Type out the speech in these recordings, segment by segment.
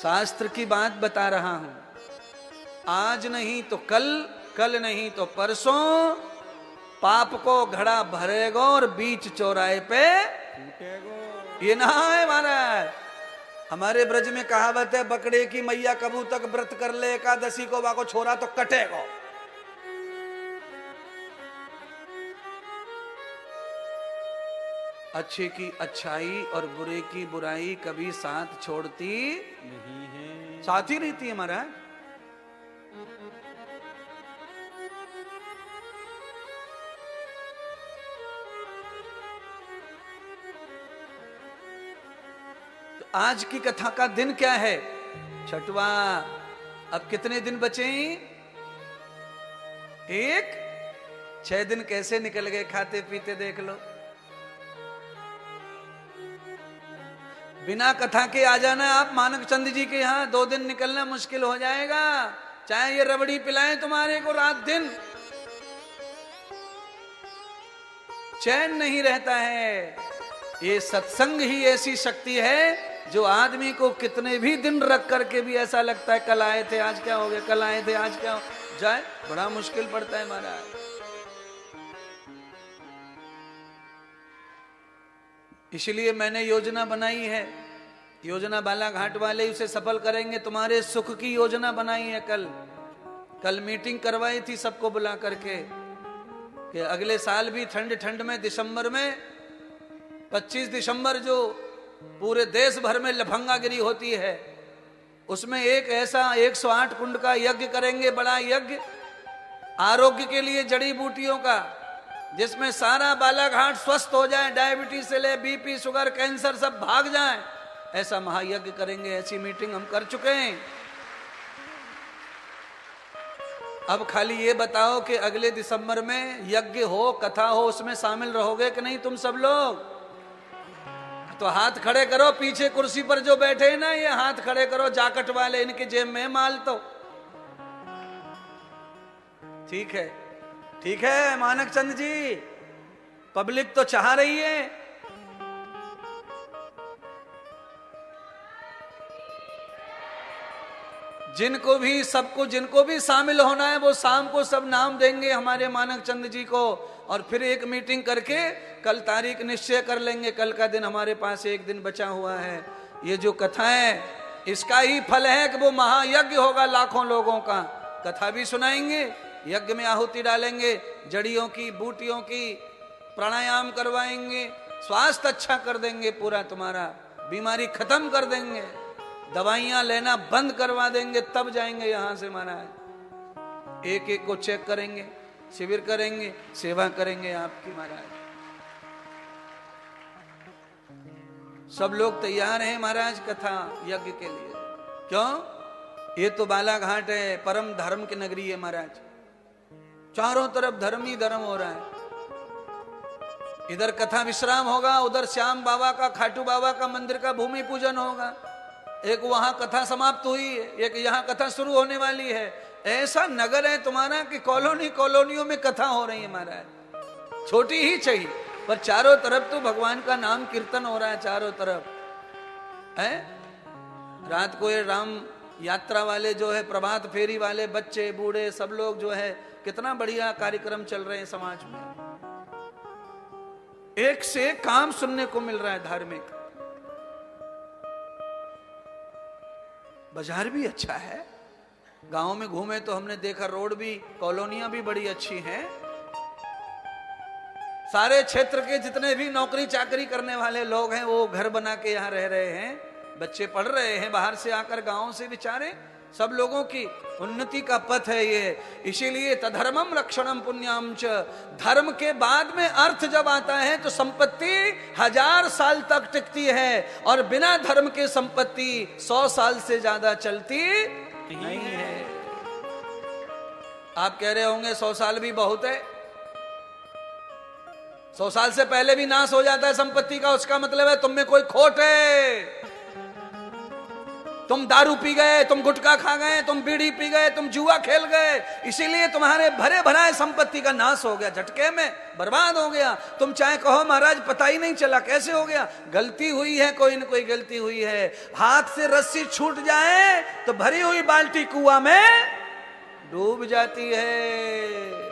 शास्त्र की बात बता रहा हूं। आज नहीं तो कल, कल नहीं तो परसों पाप को घड़ा भरेगा और बीच चौराहे पे टूटेगा। ये ना है महाराज। हमारे ब्रज में कहावत है, बकड़े की मैया कबू तक व्रत कर ले, एकादशी को वाको छोरा तो कटेगा। अच्छे की अच्छाई और बुरे की बुराई कभी साथ छोड़ती नहीं है, साथ ही रहती है महाराज। तो आज की कथा का दिन क्या है? छठवा। अब कितने दिन बचे? 6 दिन कैसे निकल गए खाते पीते देख लो। बिना कथा के आ जाना आप मानक चंद जी के यहाँ, 2 दिन निकलना मुश्किल हो जाएगा। चाहे ये रबड़ी पिलाएं तुम्हारे को रात दिन, चैन नहीं रहता है। ये सत्संग ही ऐसी शक्ति है जो आदमी को कितने भी दिन रख करके भी ऐसा लगता है कल आए थे आज क्या हो गया, कल आए थे आज क्या हो जाए, बड़ा मुश्किल पड़ता है महाराज। इसलिए मैंने योजना बनाई है, योजना बालाघाट वाले उसे सफल करेंगे, तुम्हारे सुख की योजना बनाई है। कल मीटिंग करवाई थी सबको बुला करके कि अगले साल भी ठंड में दिसंबर में 25 दिसंबर जो पूरे देश भर में लफंगागिरी होती है, उसमें एक ऐसा 108 कुंड का यज्ञ करेंगे, बड़ा यज्ञ आरोग्य के लिए, जड़ी बूटियों का, जिसमें सारा बालाघाट स्वस्थ हो जाए, डायबिटीज से ले बीपी शुगर कैंसर सब भाग जाए, ऐसा महायज्ञ करेंगे। ऐसी मीटिंग हम कर चुके हैं। अब खाली ये बताओ कि अगले दिसंबर में यज्ञ हो, कथा हो, उसमें शामिल रहोगे कि नहीं तुम सब लोग? तो हाथ खड़े करो। पीछे कुर्सी पर जो बैठे हैं ना, ये हाथ खड़े करो, जाकट वाले, इनके जेब में माल तो ठीक है। ठीक है मानक चंद जी, पब्लिक तो चाह रही है। जिनको भी सबको जिनको भी शामिल होना है वो शाम को सब नाम देंगे हमारे मानक चंद जी को, और फिर एक मीटिंग करके कल तारीख निश्चय कर लेंगे। कल का दिन हमारे पास एक दिन बचा हुआ है। ये जो कथा है इसका ही फल है कि वो महायज्ञ होगा, लाखों लोगों का। कथा भी सुनाएंगे, यज्ञ में आहुति डालेंगे, जड़ियों की बूटियों की प्राणायाम करवाएंगे, स्वास्थ्य अच्छा कर देंगे पूरा तुम्हारा, बीमारी खत्म कर देंगे, दवाइयां लेना बंद करवा देंगे, तब जाएंगे यहां से महाराज। एक एक को चेक करेंगे, शिविर करेंगे, सेवा करेंगे आपकी महाराज। सब लोग तैयार हैं महाराज कथा यज्ञ के लिए। क्यों? ये तो बालाघाट है, परम धर्म की नगरी है महाराज। चारों तरफ धर्म ही धर्म हो रहा है। इधर कथा विश्राम होगा, उधर श्याम बाबा का, खाटू बाबा का मंदिर का भूमि पूजन होगा। एक वहां कथा समाप्त हुई है, एक यहां कथा शुरू होने वाली है। ऐसा नगर है तुम्हारा कि कॉलोनियों में कथा हो रही है महाराज। छोटी ही चाहिए पर चारों तरफ तो भगवान का नाम कीर्तन हो रहा है, चारों तरफ है। रात को ये राम यात्रा वाले जो है, प्रभात फेरी वाले, बच्चे बूढ़े सब लोग जो है, कितना बढ़िया कार्यक्रम चल रहे हैं समाज में। एक से एक काम सुनने को मिल रहा है धार्मिक। बाजार भी अच्छा है, गांव में घूमे तो हमने देखा रोड भी, कॉलोनियां भी बड़ी अच्छी हैं। सारे क्षेत्र के जितने भी नौकरी चाकरी करने वाले लोग हैं वो घर बना के यहाँ रह रहे हैं, बच्चे पढ़ रहे हैं बाहर से आकर, गांव से बेचारे सब लोगों की उन्नति का पथ है ये। इसीलिए तधर्मम रक्षणम पुण्याम च, धर्म के बाद में अर्थ जब आता है तो संपत्ति 1000 साल तक टिकती है, और बिना धर्म के संपत्ति 100 साल से ज्यादा चलती नहीं है। आप कह रहे होंगे 100 साल भी बहुत है, 100 साल से पहले भी नाश हो जाता है संपत्ति का, उसका मतलब है तुम में कोई खोट है। तुम दारू पी गए, तुम गुटखा खा गए, तुम बीड़ी पी गए, तुम जुआ खेल गए, इसीलिए तुम्हारे भरे भराए संपत्ति का नाश हो गया, झटके में बर्बाद हो गया। तुम चाहे कहो महाराज पता ही नहीं चला, कैसे हो गया? गलती हुई है, कोई न कोई गलती हुई है। हाथ से रस्सी छूट जाए तो भरी हुई बाल्टी कुआं में डूब जाती है।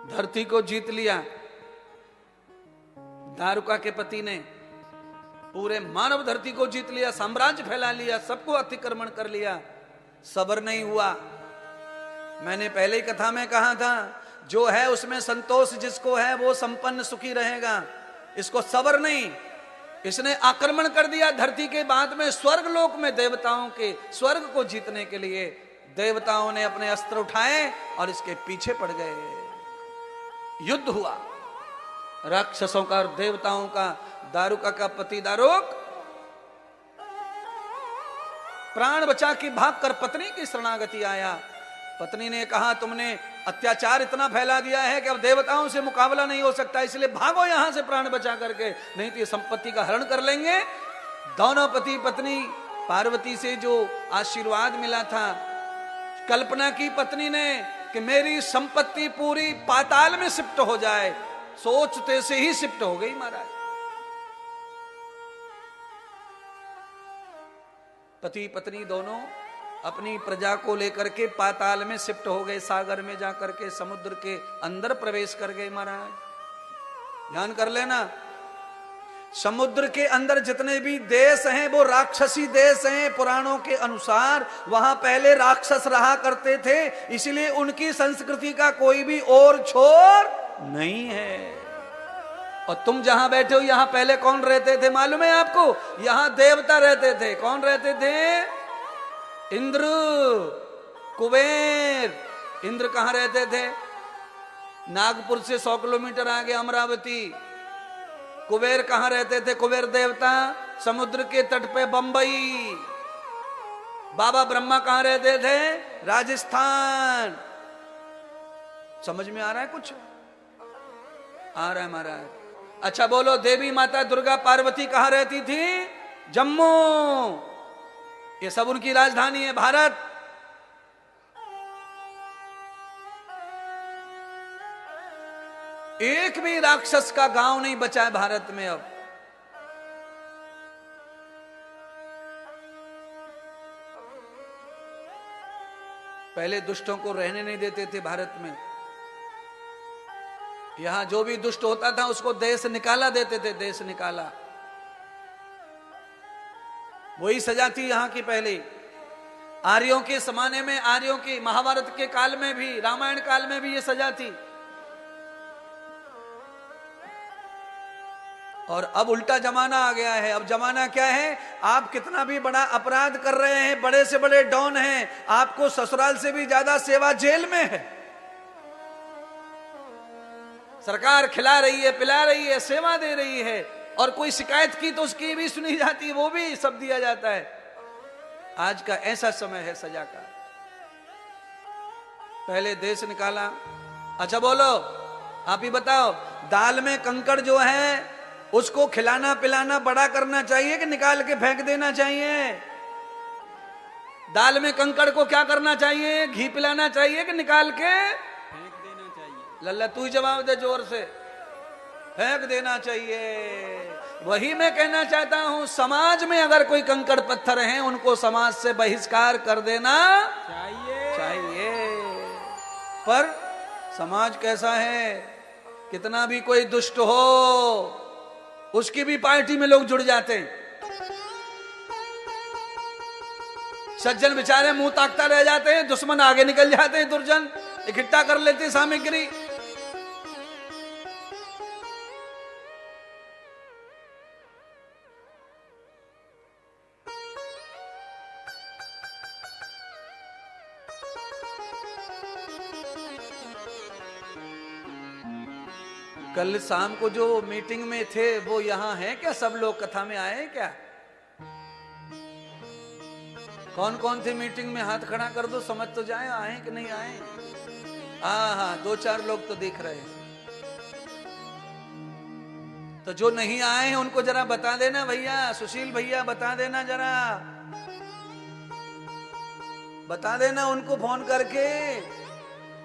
धरती को जीत लिया दारुका के पति ने, पूरे मानव धरती को जीत लिया, साम्राज्य फैला लिया, सबको अतिक्रमण कर लिया, सब्र नहीं हुआ। मैंने पहले ही कथा में कहा था, जो है उसमें संतोष जिसको है वो संपन्न सुखी रहेगा, इसको सब्र नहीं। इसने आक्रमण कर दिया धरती के, बाद में स्वर्ग लोक में देवताओं के स्वर्ग को जीतने के लिए देवताओं ने अपने अस्त्र उठाए और इसके पीछे पड़ गए। युद्ध हुआ राक्षसों का और देवताओं का। दारुका का पति दारुक प्राण बचा के भागकर पत्नी की शरणागति आया। पत्नी ने कहा तुमने अत्याचार इतना फैला दिया है कि अब देवताओं से मुकाबला नहीं हो सकता, इसलिए भागो यहां से प्राण बचा करके, नहीं तो ये संपत्ति का हरण कर लेंगे। दोनों पति पत्नी, पार्वती से जो आशीर्वाद मिला था, कल्पना की पत्नी ने कि मेरी संपत्ति पूरी पाताल में शिफ्ट हो जाए, सोचते से ही शिफ्ट हो गई महाराज। पति पत्नी दोनों अपनी प्रजा को लेकर के पाताल में शिफ्ट हो गए, सागर में जाकर के समुद्र के अंदर प्रवेश कर गए महाराज। ध्यान कर लेना, समुद्र के अंदर जितने भी देश हैं वो राक्षसी देश हैं। पुराणों के अनुसार वहां पहले राक्षस रहा करते थे, इसलिए उनकी संस्कृति का कोई भी और छोर नहीं है। और तुम जहां बैठे हो यहां पहले कौन रहते थे मालूम है आपको? यहां देवता रहते थे। कौन रहते थे? इंद्र, कुबेर। इंद्र कहां रहते थे? नागपुर से 100 किलोमीटर आगे अमरावती। कुबेर कहां रहते थे? कुबेर देवता समुद्र के तट पे बंबई। बाबा ब्रह्मा कहां रहते थे? राजस्थान। समझ में आ रहा है कुछ? आ रहा है महाराज? अच्छा बोलो, देवी माता दुर्गा पार्वती कहां रहती थी? जम्मू। ये सब उनकी राजधानी है भारत। एक भी राक्षस का गांव नहीं बचा है भारत में अब। पहले दुष्टों को रहने नहीं देते थे भारत में। यहां जो भी दुष्ट होता था उसको देश निकाला देते थे, देश निकाला। वही सजा थी यहां की पहले। आर्यों के जमाने में, आर्यों के महाभारत के काल में भी, रामायण काल में भी ये सजा थी। और अब उल्टा जमाना आ गया है। अब जमाना क्या है? आप कितना भी बड़ा अपराध कर रहे हैं, बड़े से बड़े डॉन हैं, आपको ससुराल से भी ज्यादा सेवा जेल में है। सरकार खिला रही है, पिला रही है, सेवा दे रही है, और कोई शिकायत की तो उसकी भी सुनी जाती है, वो भी सब दिया जाता है। आज का ऐसा समय है सजा का। पहले देश निकाला। अच्छा बोलो, आप ही बताओ, दाल में कंकड़ जो है उसको खिलाना पिलाना बड़ा करना चाहिए कि निकाल के फेंक देना चाहिए? दाल में कंकड़ को क्या करना चाहिए? घी पिलाना चाहिए कि निकाल के फेंक देना चाहिए? लल्ला तू ही जवाब दे जोर से। फेंक देना चाहिए। वही मैं कहना चाहता हूं, समाज में अगर कोई कंकड़ पत्थर हैं उनको समाज से बहिष्कार कर देना चाहिए। पर समाज कैसा है? कितना भी कोई दुष्ट हो उसकी भी पार्टी में लोग जुड़ जाते हैं। सज्जन बेचारे मुंह ताकता रह जाते हैं, दुश्मन आगे निकल जाते हैं, दुर्जन इकट्ठा कर लेते हैं सामग्री। कल शाम को जो मीटिंग में थे वो यहां है क्या? सब लोग कथा में आए हैं क्या? कौन कौन थे मीटिंग में? हाथ खड़ा कर दो, समझ तो जाए आए कि नहीं आए। हाँ, 2-4 लोग तो दिख रहे हैं। तो जो नहीं आए हैं उनको जरा बता देना भैया, सुशील भैया बता देना, जरा बता देना उनको फोन करके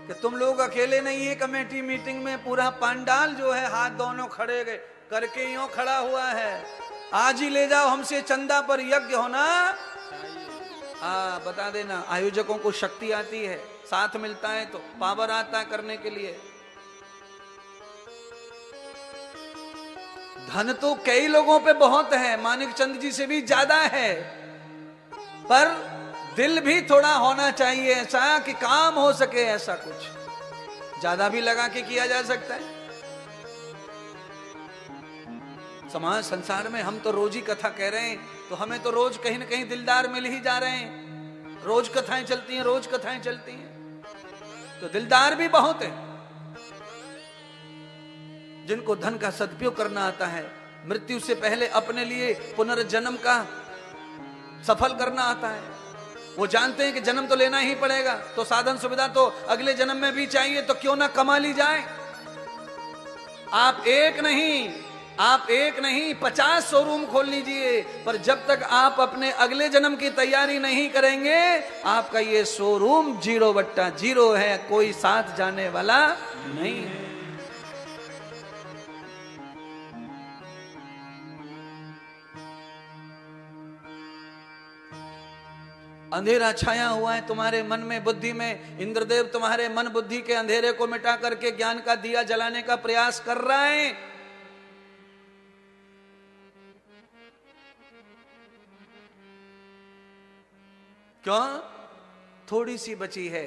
कि तुम लोग अकेले नहीं है कमेटी मीटिंग में, पूरा पंडाल जो है हाथ दोनों खड़े करके यूं खड़ा हुआ है। आज ही ले जाओ हमसे चंदा पर यज्ञ होना। हाँ, बता देना, आयोजकों को शक्ति आती है, साथ मिलता है तो पावर आता है करने के लिए। धन तो कई लोगों पे बहुत है, मानिक चंद जी से भी ज्यादा है, पर दिल भी थोड़ा होना चाहिए ऐसा कि काम हो सके। ऐसा कुछ ज्यादा भी लगा के किया जा सकता है। समाज संसार में हम तो रोज ही कथा कह रहे हैं, तो हमें तो रोज कहीं ना कहीं दिलदार मिल ही जा रहे हैं। रोज कथाएं चलती हैं, रोज कथाएं चलती हैं, तो दिलदार भी बहुत है जिनको धन का सदुपयोग करना आता है, मृत्यु से पहले अपने लिए पुनर्जन्म का सफल करना आता है। वो जानते हैं कि जन्म तो लेना ही पड़ेगा, तो साधन सुविधा तो अगले जन्म में भी चाहिए, तो क्यों ना कमा ली जाए। आप एक नहीं 50 शोरूम खोल लीजिए, पर जब तक आप अपने अगले जन्म की तैयारी नहीं करेंगे, आपका ये शोरूम 0/0 है, कोई साथ जाने वाला नहीं है। अंधेरा छाया हुआ है तुम्हारे मन में, बुद्धि में। इंद्रदेव तुम्हारे मन बुद्धि के अंधेरे को मिटा करके ज्ञान का दिया जलाने का प्रयास कर रहा है। क्यों? थोड़ी सी बची है